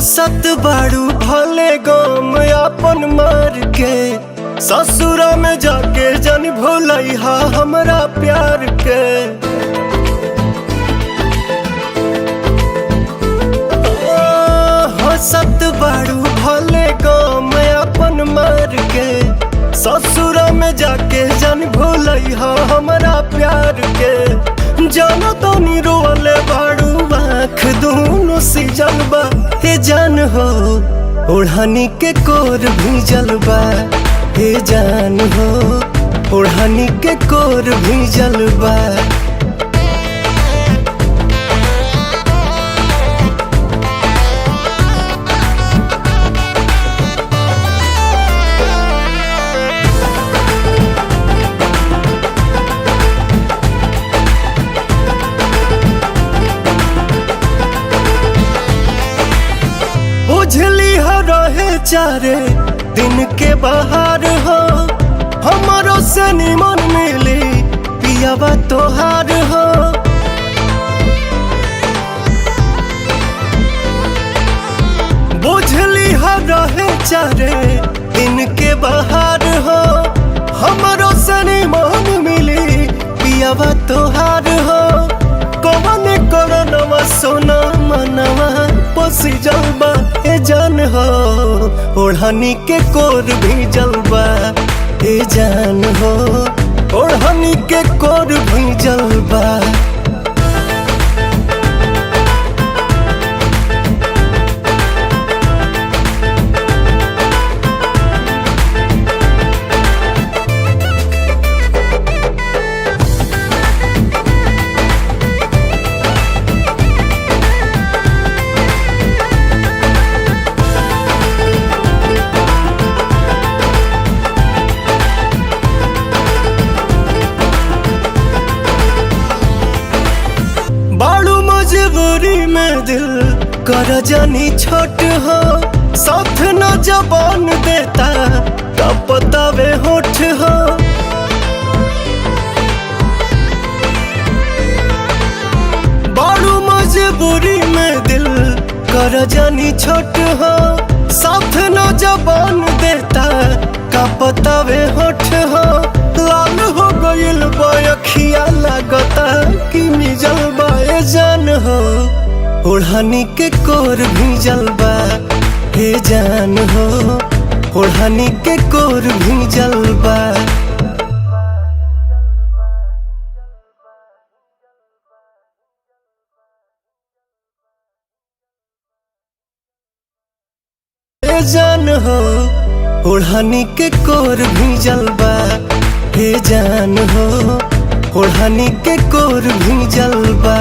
हंसत बाड़ू भले गम अपन मार के, ससुरा में जाके जन भूलैहा हमरा प्यार के। हंसत बाड़ू भले गम अपन मार के, ससुरा में जाके जन भूलैहा हमरा प्यार के। जानो तो नी रोले बाड़ू आँख दूनो सिजल बा, हे जान हो ओढ़नी के कोर भीजल बा, हे जान हो ओढ़नी के कोर भीजल बा। बुझली हो रहे चारे दिन के बाहर हो, हमारो से निमन मिली पियावा तोहार हो। बुझली हो रहे चारे दिन के बाहर हो, हमारो से निमन मिली पियावा तोहार हो। कौन करनवा सोना मनवा पसी जलबा, ए जान हो ओढ़नी के कोर भी जलबा, ए जान हो ओढ़नी के कोर भी जलबा। बाड़ू मजबूरी में दिल कर जानी छोट हो, साथ न जबान देता का पतावे होठ हो। बाड़ू मजबूरी में दिल कर जानी छोट हो, साथ न जबान देता का पतावे होठ हो। लाल हो गइल बयखिया लागता कि मिजल बा, ए जान हो ओढ़नी के कोर भीजल बा, हे जान हो ओढ़नी के कोर भीजल बा। हे जान हो ओढ़नी के कोर भीजल बा, हे जान हो ओढ़नी के कोर भीजल बा।